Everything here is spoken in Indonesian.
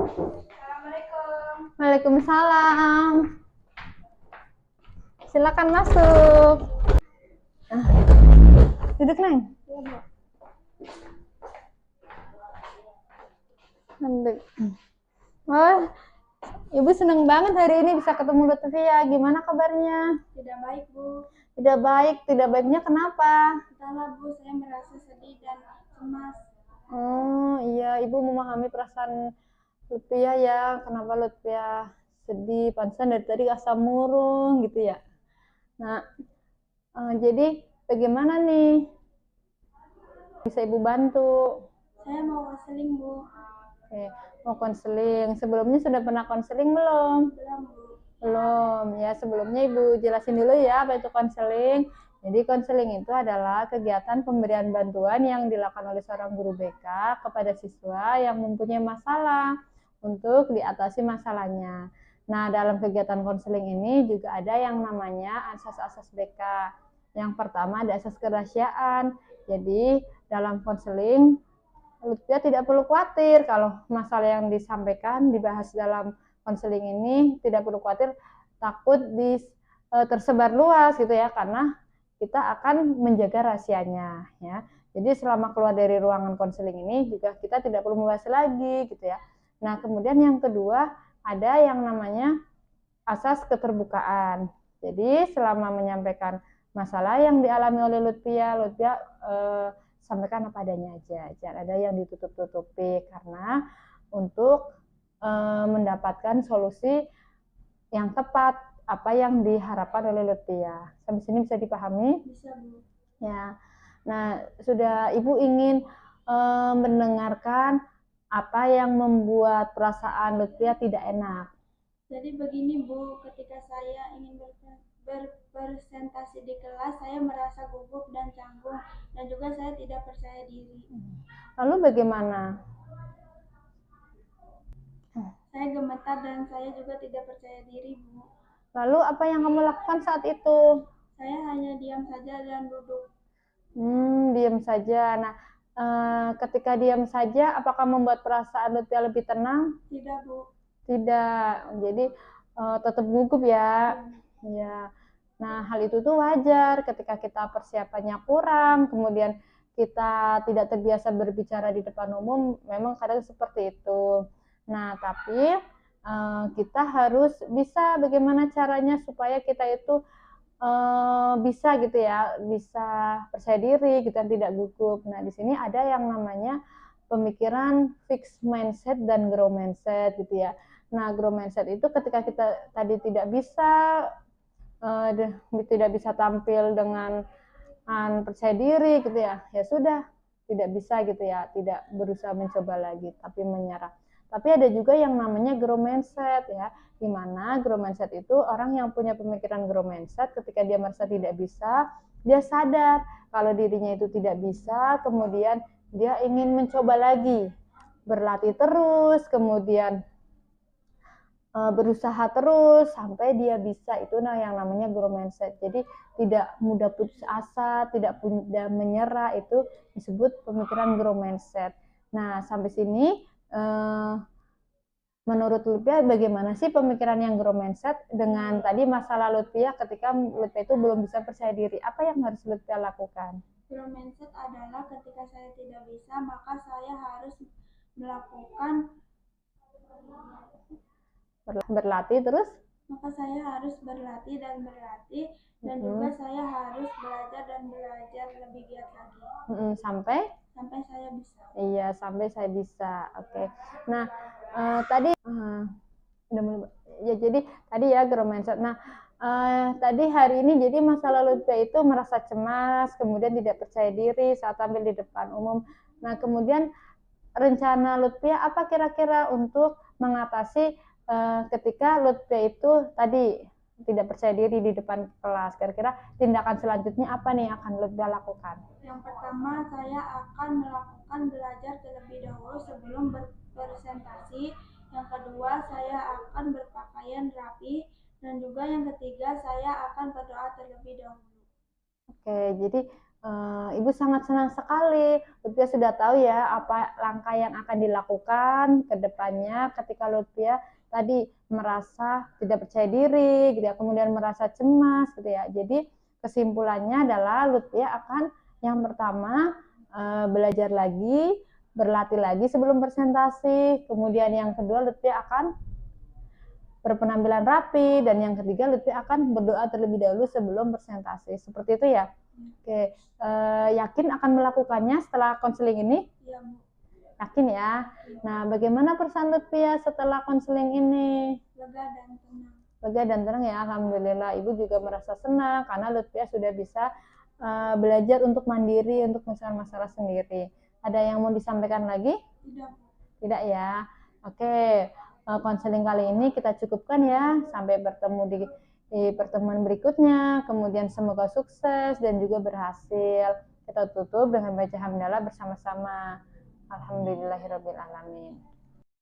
Assalamualaikum. Waalaikumsalam. Silakan masuk. Duduk, Neng. Iya, Bu. Duduk. Oh, Ibu seneng banget hari ini bisa ketemu Lutfia. Gimana kabarnya? Tidak baik, Bu. Tidak baik. Tidak baiknya kenapa? Entahlah, Bu, saya merasa sedih dan cemas. Oh iya, Ibu memahami perasaan Lutfia ya. Kenapa Lutfia sedih? Pantesan dari tadi asam murung gitu ya. Nah, jadi bagaimana nih? Bisa Ibu bantu? Saya mau konseling, Bu. Oke, mau konseling. Sebelumnya sudah pernah konseling belum? Belum, Bu. Belum. Ya, sebelumnya Ibu jelasin dulu ya apa itu konseling. Jadi konseling itu adalah kegiatan pemberian bantuan yang dilakukan oleh seorang guru BK kepada siswa yang mempunyai masalah untuk diatasi masalahnya. Nah, dalam kegiatan konseling ini juga ada yang namanya asas-asas BK. Yang pertama ada asas kerahasiaan. Jadi, dalam konseling Lutfia tidak perlu khawatir kalau masalah yang disampaikan dibahas dalam konseling ini, tidak perlu khawatir takut tersebar luas gitu ya, karena kita akan menjaga rahasianya ya. Jadi selama keluar dari ruangan konseling ini juga kita tidak perlu membahas lagi gitu ya. Nah, kemudian yang kedua ada yang namanya asas keterbukaan. Jadi selama menyampaikan masalah yang dialami oleh Lutfia sampaikan apa adanya aja, jangan ada yang ditutup-tutupi, karena untuk mendapatkan solusi yang tepat apa yang diharapkan oleh Lutfia. Sampai sini bisa dipahami? Bisa, Bu. Ya. Nah, sudah Ibu ingin mendengarkan apa yang membuat perasaan Lutfia tidak enak. Jadi begini, Bu, ketika saya ingin berpresentasi di kelas, saya merasa gugup dan canggung, dan juga saya tidak percaya diri. Lalu bagaimana? Saya gemetar dan saya juga tidak percaya diri, Bu. Lalu apa yang kamu lakukan saat itu? Saya hanya diam saja dan duduk. Diam saja. Nah, ketika diam saja, apakah membuat perasaan Lutfia lebih tenang? Tidak, Bu. Tidak. Jadi tetap gugup ya. Ya. Nah, hal itu tuh wajar ketika kita persiapannya kurang, kemudian kita tidak terbiasa berbicara di depan umum, memang kadang seperti itu. Nah, tapi kita harus bisa bagaimana caranya supaya kita itu bisa gitu ya, bisa percaya diri gitu dan tidak gugup. Nah, di sini ada yang namanya pemikiran fixed mindset dan grow mindset gitu ya. Nah, grow mindset itu ketika kita tadi tidak bisa tampil dengan percaya diri gitu ya, ya sudah tidak bisa gitu ya, tidak berusaha mencoba lagi tapi menyerah. Tapi ada juga yang namanya grow mindset ya, di mana grow mindset itu orang yang punya pemikiran grow mindset ketika dia merasa tidak bisa, dia sadar kalau dirinya itu tidak bisa, kemudian dia ingin mencoba lagi, berlatih terus, kemudian berusaha terus sampai dia bisa. Itu yang namanya grow mindset. Jadi tidak mudah putus asa, tidak mudah menyerah, itu disebut pemikiran grow mindset. Nah, sampai sini menurut Lutfia bagaimana sih pemikiran yang grow mindset dengan tadi masalah Lutfia ketika Lutfia itu belum bisa percaya diri? Apa yang harus Lutfia lakukan? Grow mindset adalah ketika saya tidak bisa, maka saya harus melakukan berlatih terus, maka saya harus berlatih dan juga saya harus belajar dan belajar lebih giat lagi sampai saya bisa. Iya, sampai saya bisa. Oke. Nah, tadi ya jadi tadi ya grow mindset. Nah, tadi hari ini jadi masalah Lutfia itu merasa cemas, kemudian tidak percaya diri saat tampil di depan umum. Nah, kemudian rencana Lutfia apa kira-kira untuk mengatasi ketika Lutfia itu tadi tidak percaya diri di depan kelas? Kira-kira tindakan selanjutnya apa nih yang akan Lutfia lakukan? Yang pertama, saya akan melakukan belajar terlebih dahulu sebelum berpresentasi. Yang kedua, saya akan berpakaian rapi. Dan juga yang ketiga, saya akan berdoa terlebih dahulu. Oke, jadi Ibu sangat senang sekali. Lutfia sudah tahu ya apa langkah yang akan dilakukan ke depannya ketika Lutfia tadi merasa tidak percaya diri, gitu ya, kemudian merasa cemas, gitu ya. Jadi kesimpulannya adalah Lutfia akan yang pertama belajar lagi, berlatih lagi sebelum presentasi. Kemudian yang kedua Lutfia akan berpenampilan rapi, dan yang ketiga Lutfia akan berdoa terlebih dahulu sebelum presentasi. Seperti itu ya. Oke, yakin akan melakukannya setelah konseling ini? Iya, Bu. Yakin ya. Nah, bagaimana perasaan Lutfia setelah konseling ini? Lega dan tenang. Lega dan tenang ya, alhamdulillah. Ibu juga merasa senang karena Lutfia sudah bisa belajar untuk mandiri, untuk menyelesaikan masalah sendiri. Ada yang mau disampaikan lagi? Tidak, Bu. Tidak ya. Oke, konseling kali ini kita cukupkan ya. Sampai bertemu di pertemuan berikutnya. Kemudian semoga sukses dan juga berhasil. Kita tutup dengan baca hamdalah bersama-sama. Alhamdulillahirabbil alamin.